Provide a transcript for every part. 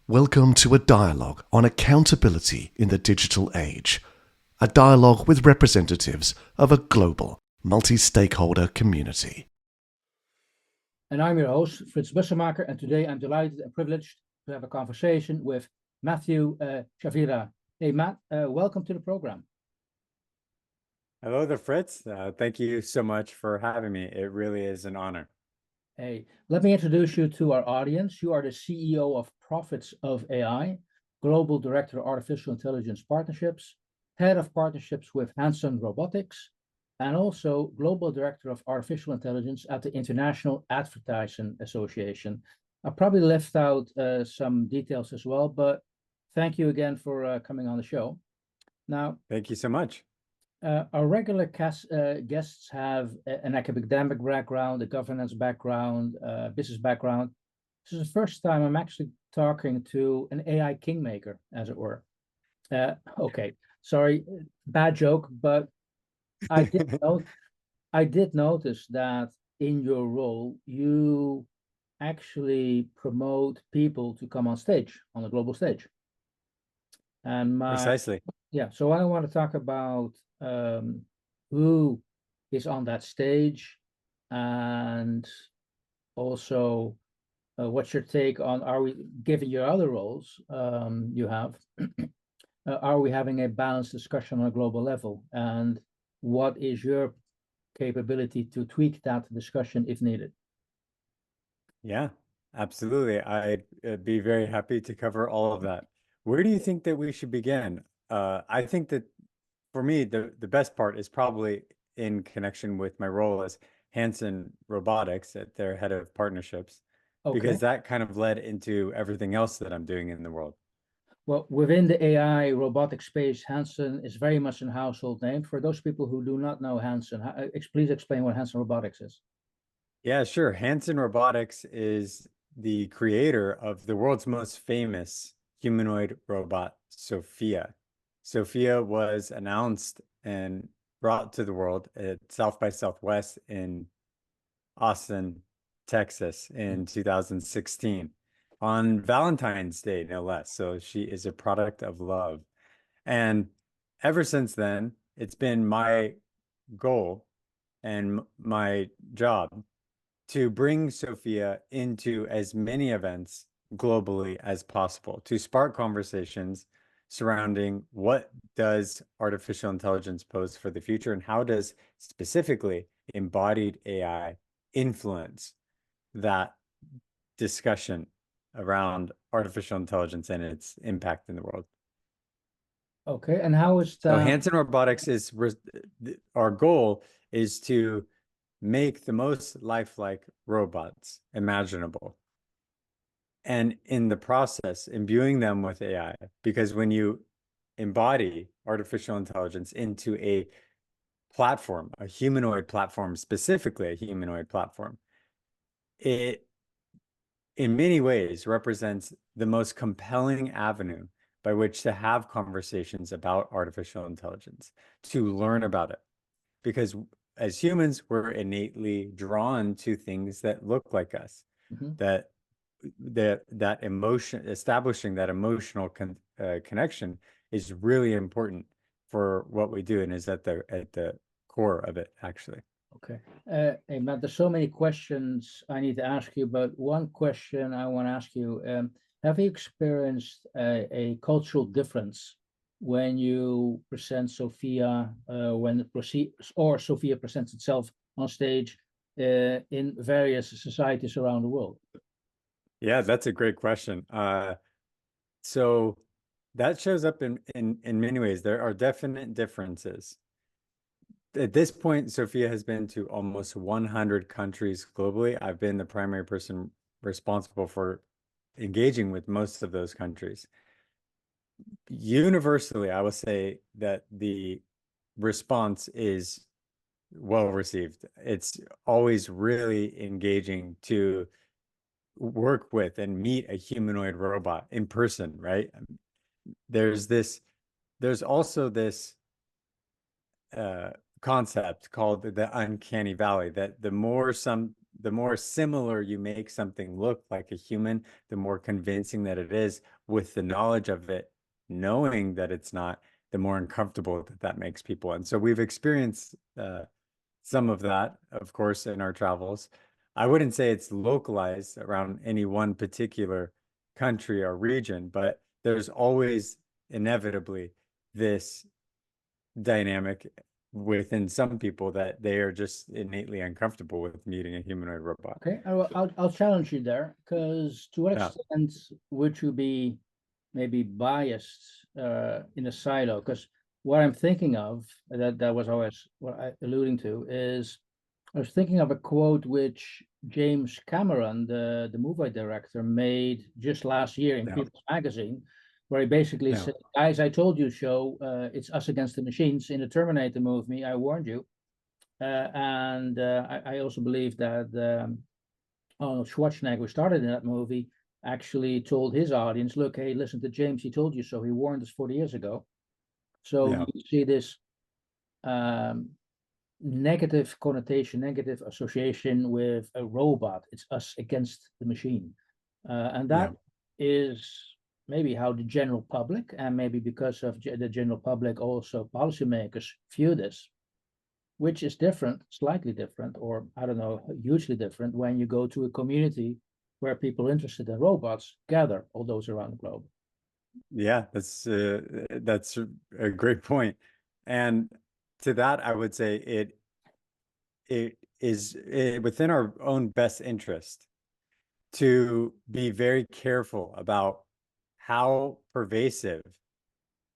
Welcome to a dialogue on accountability in the digital age. A dialogue with representatives of a global, multi-stakeholder community. And I'm your host, Frits Bussemaker, and today I'm delighted and privileged to have a conversation with Matthew Chavira. Hey, Matt, welcome to the program. Hello there, Fritz. Thank you so much for having me. It really is an honor. Hey, let me introduce you to our audience. You are the CEO of Profits of AI, Global Director of Artificial Intelligence Partnerships, Head of Partnerships with Hanson Robotics, and also Global Director of Artificial Intelligence at the International Advertising Association. I probably left out some details as well, but thank you again for coming on the show. Now, thank you so much. Our regular guests have an academic background, a governance background, business background. This is the first time I'm actually talking to an AI kingmaker, as it were. Okay, sorry, bad joke, but I did notice that in your role, you actually promote people to come on stage, on the global stage. And Precisely. Yeah, so I want to talk about who is on that stage, and also what's your take on, are we, given your other roles you have, are we having a balanced discussion on a global level? And what is your capability to tweak that discussion if needed? Yeah, absolutely. I'd be very happy to cover all of that. Where do you think that we should begin? I think that for me, the best part is probably in connection with my role as Hanson Robotics at their head of partnerships, because that kind of led into everything else that I'm doing in the world. Well, within the AI robotic space, Hanson is very much a household name. For those people who do not know Hanson, please explain what Hanson Robotics is. Yeah, sure. Hanson Robotics is the creator of the world's most famous humanoid robot, Sophia. Sophia was announced and brought to the world at South by Southwest in Austin, Texas in 2016 on Valentine's Day, no less. So she is a product of love. And ever since then, it's been my goal and my job to bring Sophia into as many events globally as possible, to spark conversations surrounding what does artificial intelligence pose for the future, and how does specifically embodied AI influence that discussion around artificial intelligence and its impact in the world. Okay, and how is that? So Hanson Robotics is, our goal is to make the most lifelike robots imaginable. And in the process, imbuing them with AI, because when you embody artificial intelligence into a platform, a humanoid platform, specifically a humanoid platform, it in many ways represents the most compelling avenue by which to have conversations about artificial intelligence, to learn about it. Because as humans, we're innately drawn to things that look like us, that emotion, establishing that emotional connection is really important for what we do, and is at the core of it, actually. Okay. Hey, Matt, there's so many questions I need to ask you, but one question I want to ask you, have you experienced a cultural difference when you present Sophia, when it proceeds, or Sophia presents itself on stage in various societies around the world? Yeah, that's a great question. So that shows up in many ways. There are definite differences. At this point, Sophia has been to almost 100 countries globally. I've been the primary person responsible for engaging with most of those countries. Universally, I will say that the response is well received. It's always really engaging to work with and meet a humanoid robot in person, right? There's also this concept called the uncanny valley, that the more the more similar you make something look like a human, the more convincing that it is with the knowledge of it, knowing that it's not, the more uncomfortable that that makes people. And so we've experienced some of that, of course, in our travels. I wouldn't say it's localized around any one particular country or region, but there's always inevitably this dynamic within some people that they are just innately uncomfortable with meeting a humanoid robot. Okay, I'll challenge you there, because to what Yeah. extent would you be maybe biased in a silo? Because what I'm thinking of, that was always what I alluding to, is I was thinking of a quote which James Cameron, the movie director, made just last year in Yeah. People's Magazine, where he basically Yeah. said, "Guys, I told you so. It's us against the machines." In the Terminator movie, I warned you. And I also believe that Arnold Schwarzenegger, who started in that movie, actually told his audience, "Look, hey, listen to James. He told you so. He warned us 40 years ago." So Yeah. you see this um, negative connotation, negative association with a robot. It's us against the machine. And that is maybe how the general public, and maybe because of the general public, also policymakers view this, which is different, slightly different, or I don't know, hugely different when you go to a community where people interested in robots gather, all those around the globe. Yeah, that's a great point. And to that, I would say it is within our own best interest to be very careful about how pervasive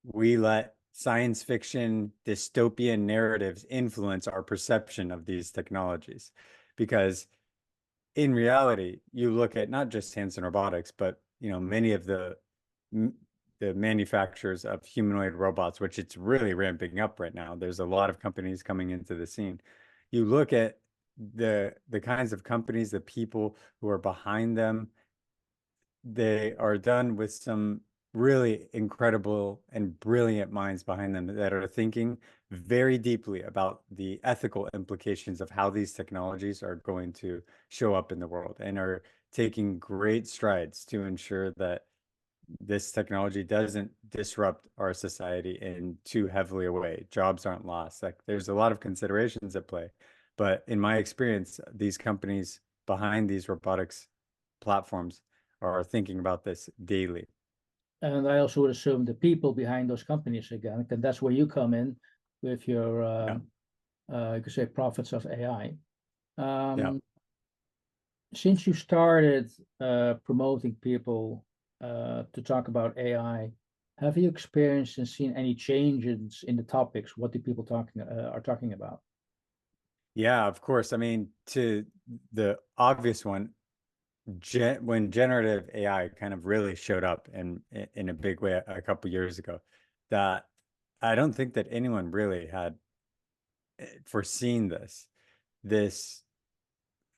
we let science fiction dystopian narratives influence our perception of these technologies. Because in reality, you look at not just Hanson Robotics, but many of the manufacturers of humanoid robots, which it's really ramping up right now. There's a lot of companies coming into the scene. You look at the kinds of companies, the people who are behind them, they are done with some really incredible and brilliant minds behind them that are thinking very deeply about the ethical implications of how these technologies are going to show up in the world, and are taking great strides to ensure that this technology doesn't disrupt our society in too heavily a way. Jobs aren't lost. Like, there's a lot of considerations at play. But in my experience, these companies behind these robotics platforms are thinking about this daily. And I also would assume the people behind those companies again, and that's where you come in with your, you could say, prophets of AI. Yeah. Since you started promoting people to talk about AI, have you experienced and seen any changes in the topics? What do people are talking about? Yeah, of course. I mean, to the obvious one, when generative AI kind of really showed up in a big way a couple years ago, that I don't think that anyone really had foreseen this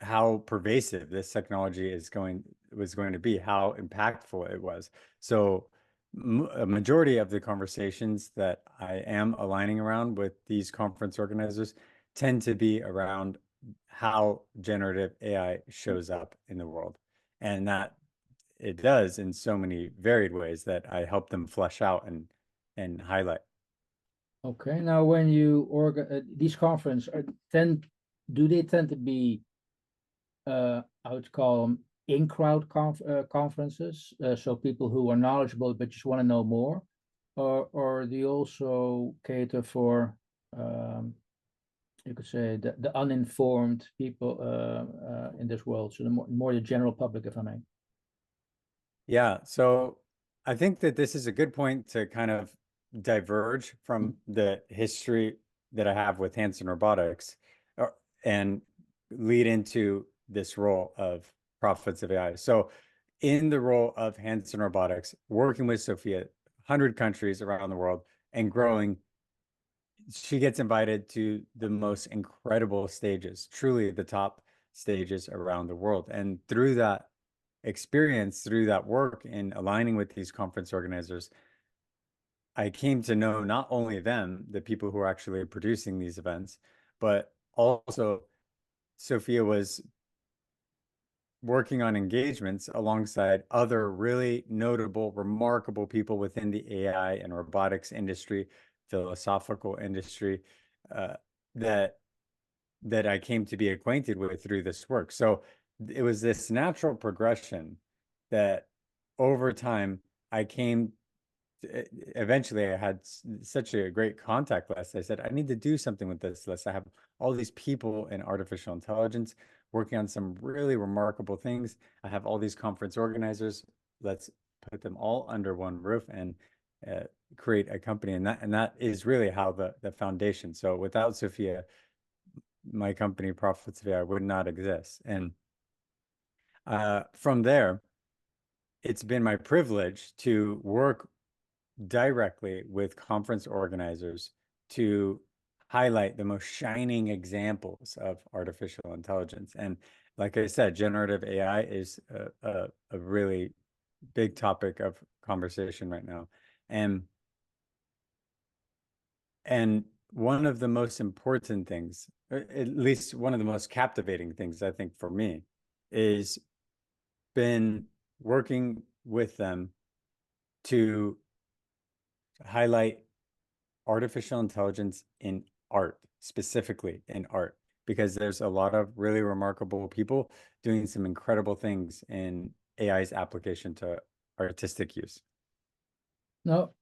how pervasive this technology was going to be, how impactful it was. So a majority of the conversations that I am aligning around with these conference organizers tend to be around how generative AI shows up in the world, and that it does in so many varied ways that I help them flesh out and highlight. Okay, now when you these conferences do they tend to be I would call them in-crowd conferences, so people who are knowledgeable but just want to know more, or do you also cater for you could say the uninformed people in this world, so the more the general public, if I may? Yeah, so I think that this is a good point to kind of diverge from the history that I have with Hanson Robotics, and lead into this role of prophets of AI. So in the role of Hanson Robotics, working with Sophia, 100 countries around the world and growing, she gets invited to the most incredible stages, truly the top stages around the world. And through that experience, through that work in aligning with these conference organizers, I came to know not only them, the people who are actually producing these events, but also Sophia was working on engagements alongside other really notable, remarkable people within the AI and robotics industry, philosophical industry, that I came to be acquainted with through this work. So it was this natural progression that over time I came eventually I had such a great contact list. I said, I need to do something with this list. I have all these people in artificial intelligence working on some really remarkable things. I have all these conference organizers. Let's put them all under one roof and create a company. And that is really how the foundation. So without Sophia, my company, Profits of AI, would not exist. And from there, it's been my privilege to work directly with conference organizers to highlight the most shining examples of artificial intelligence. And like I said, generative AI is a really big topic of conversation right now. And one of the most important things, or at least one of the most captivating things, I think, for me, is been working with them to highlight artificial intelligence in art, specifically in art, because there's a lot of really remarkable people doing some incredible things in AI's application to artistic use. Now,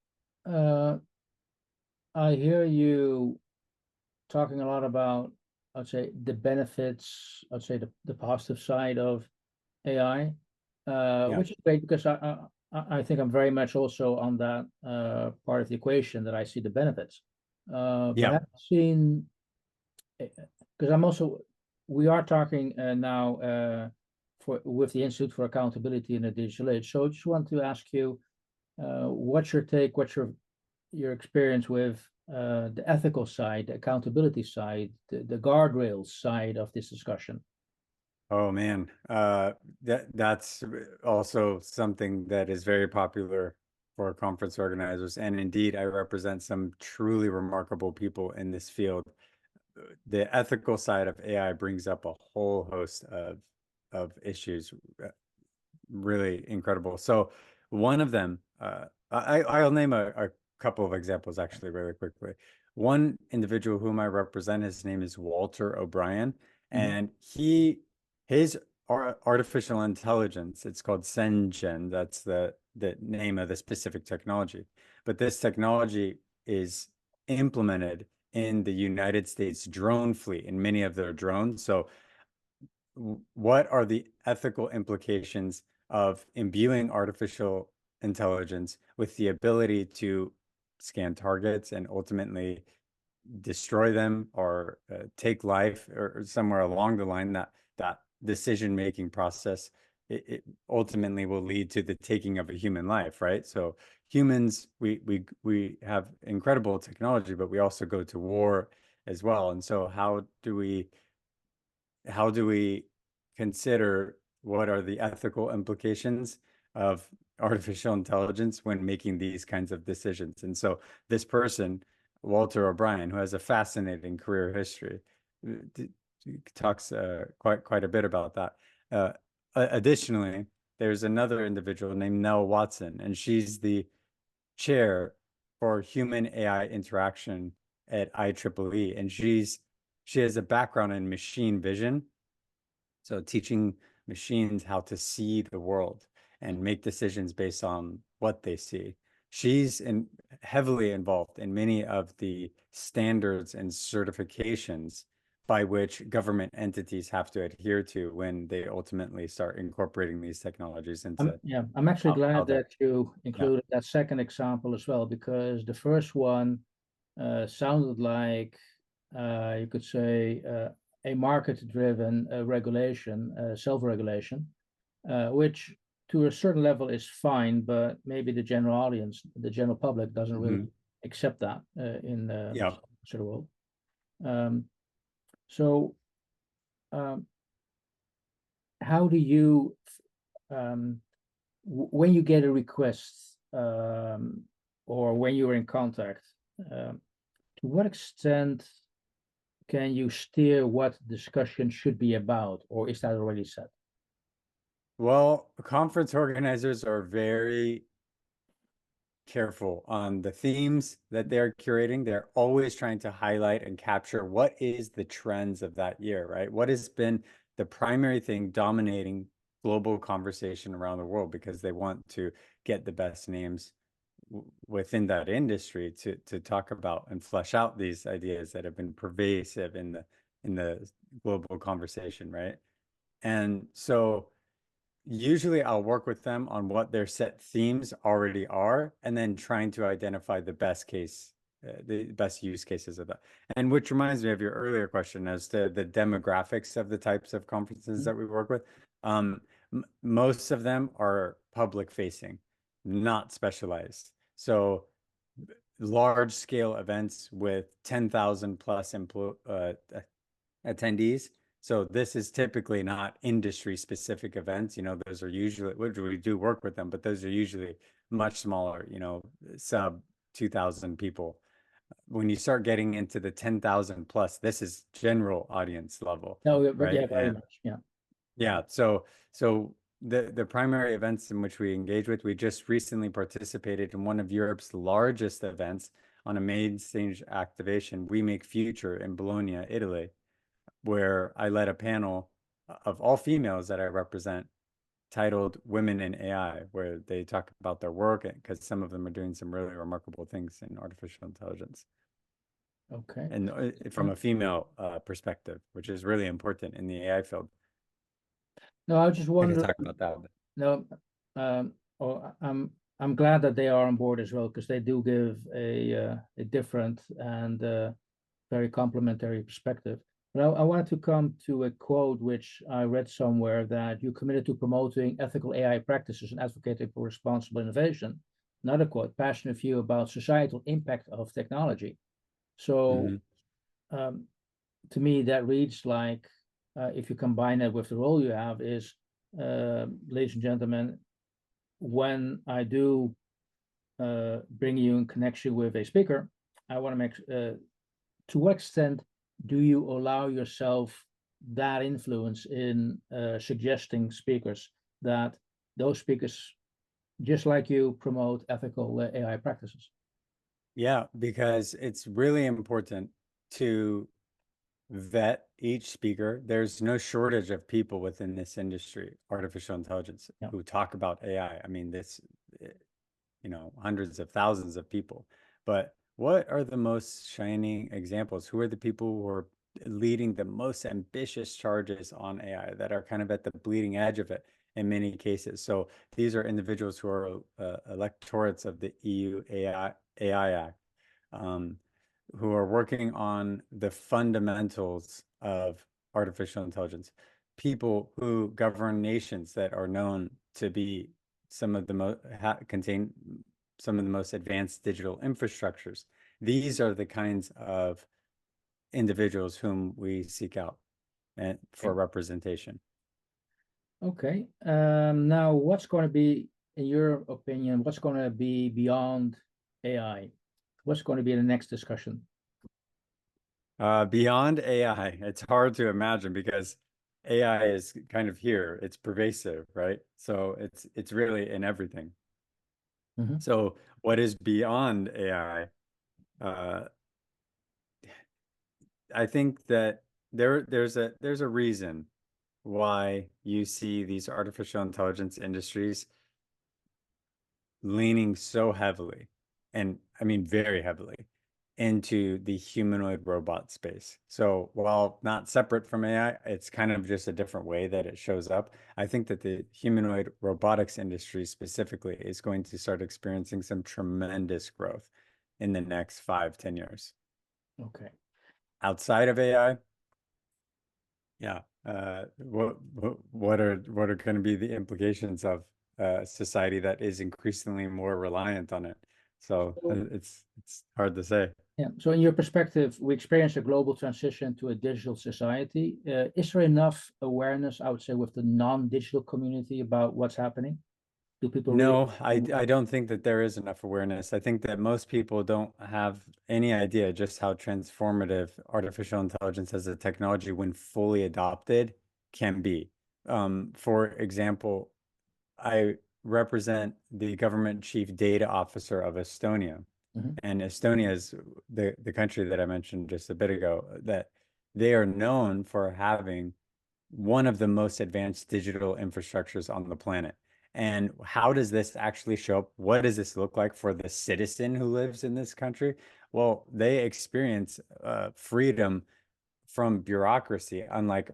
I hear you talking a lot about, I'd say, the benefits, I'd say the positive side of AI, which is great because I think I'm very much also on that part of the equation that I see the benefits. But I've seen, because we are talking now with the Institute for Accountability in the Digital Age. So I just want to ask you, what's your take, what's your experience with the ethical side, the accountability side, the guardrails side of this discussion? Oh man, that's also something that is very popular for conference organizers. And indeed, I represent some truly remarkable people in this field. The ethical side of AI brings up a whole host of issues, really incredible. So one of them, I'll name a couple of examples actually really quickly. One individual whom I represent, his name is Walter O'Brien, and his artificial intelligence, it's called SenGen, that's the name of the specific technology. But this technology is implemented in the United States drone fleet, in many of their drones. So what are the ethical implications of imbuing artificial intelligence with the ability to scan targets and ultimately destroy them or take life, or somewhere along the line that decision-making process, it ultimately will lead to the taking of a human life, right? So humans, we have incredible technology, but we also go to war as well. And so how do we consider what are the ethical implications of artificial intelligence when making these kinds of decisions? And so this person, Walter O'Brien, who has a fascinating career history, talks quite a bit about that. Additionally, there's another individual named Nell Watson, and she's the chair for human AI interaction at IEEE, and she has a background in machine vision, so teaching machines how to see the world and make decisions based on what they see. She's heavily involved in many of the standards and certifications by which government entities have to adhere to when they ultimately start incorporating these technologies into. I'm actually glad that you included that second example as well, because the first one sounded like you could say a market-driven regulation, self-regulation, which to a certain level is fine, but maybe the general audience, the general public, doesn't really accept that in the sort of world. So how do you, when you get a request or when you're in contact, to what extent can you steer what discussion should be about, or is that already set? Well, conference organizers are very careful on the themes that they're curating. They're always trying to highlight and capture what is the trends of that year, right? What has been the primary thing dominating global conversation around the world, because they want to get the best names within that industry to talk about and flesh out these ideas that have been pervasive in the global conversation, right? And so usually I'll work with them on what their set themes already are, and then trying to identify the best use cases of that. And which reminds me of your earlier question as to the demographics of the types of conferences Mhm. that we work with. Most of them are public facing, not specialized. So large scale events with 10,000 plus attendees. So this is typically not industry specific events. Those are usually, we do work with them, but those are usually much smaller, sub 2,000 people. When you start getting into the 10,000 plus, this is general audience level, No, right? yeah, very much. Yeah. Yeah, so the primary events in which we engage with, we just recently participated in one of Europe's largest events on a main stage activation, We Make Future, in Bologna, Italy, where I led a panel of all females that I represent titled Women in AI, where they talk about their work, because some of them are doing some really remarkable things in artificial intelligence, Okay. and from a female perspective, which is really important in the AI field. No, I was just I could wondering. talk about that. No, I'm glad that they are on board as well, because they do give a different and very complementary perspective. But I wanted to come to a quote which I read somewhere, that you committed to promoting ethical AI practices and advocating for responsible innovation. Another quote, passionate view about societal impact of technology. So Hmm. um, to me, that reads like, if you combine it with the role you have, is ladies and gentlemen, when I do bring you in connection with a speaker, I want to make to what extent do you allow yourself that influence in suggesting speakers, that those speakers, just like you, promote ethical AI practices? Yeah, because it's really important to vet each speaker. There's no shortage of people within this industry, artificial intelligence, Yeah. who talk about AI. I mean, eh, hundreds of thousands of people. But what are the most shining examples? Who are the people who are leading the most ambitious charges on AI, that are kind of at the bleeding edge of it in many cases? So these are individuals who are electorates of the EU AI Act, um, who are working on the fundamentals of artificial intelligence, people who govern nations that are known to be some of the most contain some of the most advanced digital infrastructures. These are the kinds of individuals whom we seek out and for Okay. representation. Okay. Now, what's going to be, in your opinion, what's going to be beyond AI? What's going to be the next discussion? Beyond AI, it's hard to imagine, because AI is kind of here. It's pervasive, right? So it's really in everything. Mhm. So what is beyond AI? Uh, I think that there's a reason why you see these artificial intelligence industries leaning so heavily, and I mean very heavily, into the humanoid robot space. So while not separate from AI, it's kind of just a different way that it shows up. I think that the humanoid robotics industry specifically is going to start experiencing some tremendous growth in the next 5, 10 years. Okay. Outside of AI, yeah, what are going to be the implications of a society that is increasingly more reliant on it? So So, it's hard to say. yeah. So, in your perspective, we experience a global transition to a digital society. Is there enough awareness, I would say, with the non-digital community about what's happening? Do people really No, I understand? I don't think that there is enough awareness. I think that most people don't have any idea just how transformative artificial intelligence as a technology, when fully adopted, can be. For example, I represent the government chief data officer of Estonia. Mhm. And Estonia is the country that I mentioned just a bit ago, that they are known for having one of the most advanced digital infrastructures on the planet. And how does this actually show up? What does this look like for the citizen who lives in this country? Well, they experience freedom from bureaucracy, unlike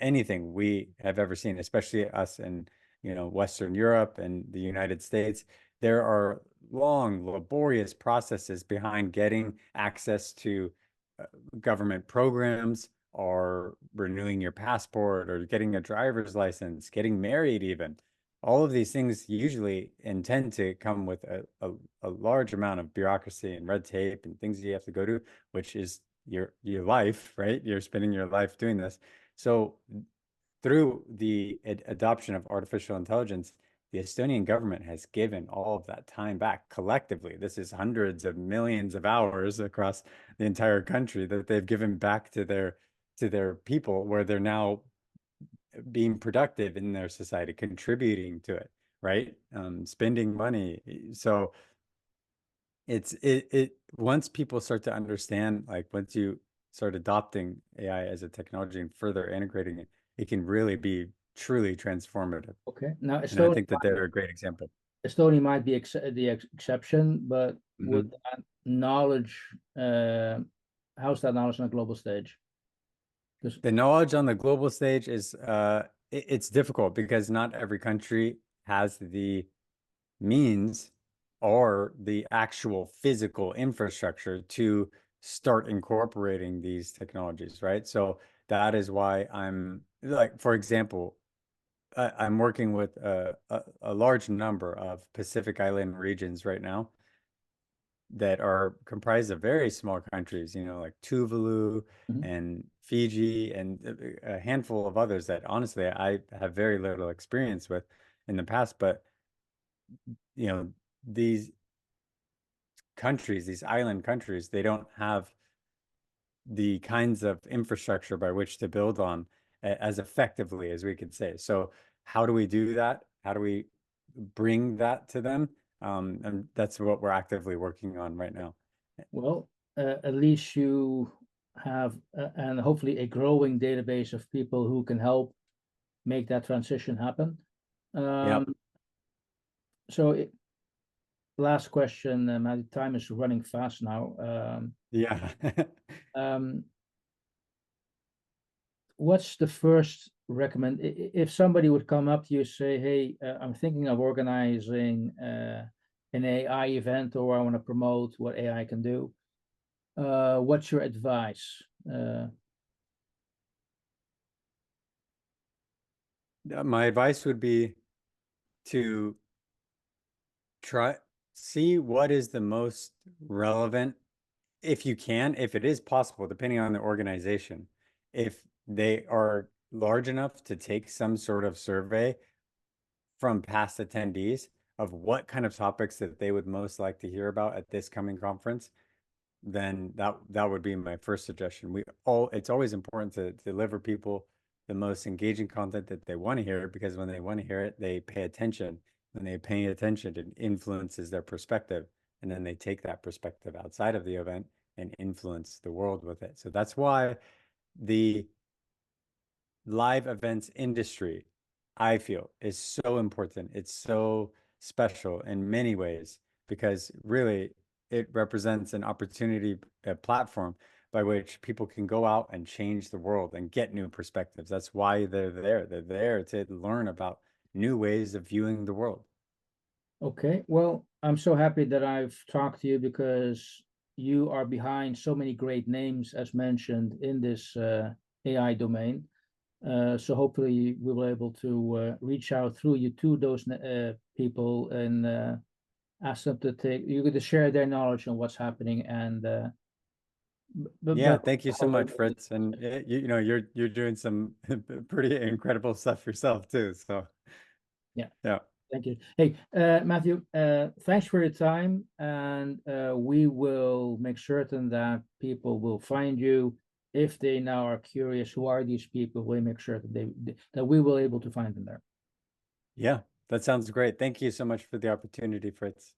anything we have ever seen, especially us in, Western Europe and the United States. There are long, laborious processes behind getting access to uh, government programs, or renewing your passport, or getting a driver's license, getting married even. All of these things usually intend to come with a large amount of bureaucracy and red tape and things you have to go to, which is your life, right? You're spending your life doing this. So through the adoption of artificial intelligence, the Estonian government has given all of that time back collectively. This is hundreds of millions of hours across the entire country that they've given back to their people, where they're now being productive in their society, contributing to it, right? Spending money. So it once people start to understand, like once you start adopting AI as a technology and further integrating it, it can really be truly transformative. Okay. Now, And I think that they're a great example. Estonia might be the exception, but with Mhm. that knowledge, how's that knowledge on a global stage? Because The knowledge on the global stage is it's difficult because not every country has the means or the actual physical infrastructure to start incorporating these technologies, right? So that is why I'm like, for example, I'm working with a large number of Pacific Island regions right now that are comprised of very small countries, like Tuvalu Mhm. and Fiji and a handful of others that honestly I have very little experience with in the past. But, these countries, these island countries, they don't have the kinds of infrastructure by which to build on as effectively as we could say. So how do we do that? How do we bring that to them? And that's what we're actively working on right now. Well, at least you have, and hopefully a growing database of people who can help make that transition happen. Yep. So last question, my time is running fast now. Yeah. Um, what's the first if somebody would come up to you, say, hey, I'm thinking of organizing an AI event, or I want to promote what AI can do. What's your advice? My advice would be to try see what is the most relevant, if you can, if it is possible, depending on the organization. If they are large enough to take some sort of survey from past attendees of what kind of topics that they would most like to hear about at this coming conference, then that would be my first suggestion. It's always important to deliver people the most engaging content that they want to hear, because when they want to hear it, they pay attention. When they pay attention, it influences their perspective, and then they take that perspective outside of the event and influence the world with it. So that's why the live events industry, I feel, is so important. It's so special in many ways, because really it represents an opportunity, a platform by which people can go out and change the world and get new perspectives. That's why they're there. They're there to learn about new ways of viewing the world. Okay, well, I'm so happy that I've talked to you, because you are behind so many great names, as mentioned, in this AI domain. So hopefully we will able to reach out through you to those people, and ask them to share their knowledge on what's happening. And Yeah, but thank you so much, Fritz. And you're doing some pretty incredible stuff yourself too. So yeah, yeah. thank you. Hey, Matthew, thanks for your time, and we will make certain that people will find you if they now are curious, who are these people, we make sure that that we will able to find them there. Yeah, that sounds great. Thank you so much for the opportunity, Fritz.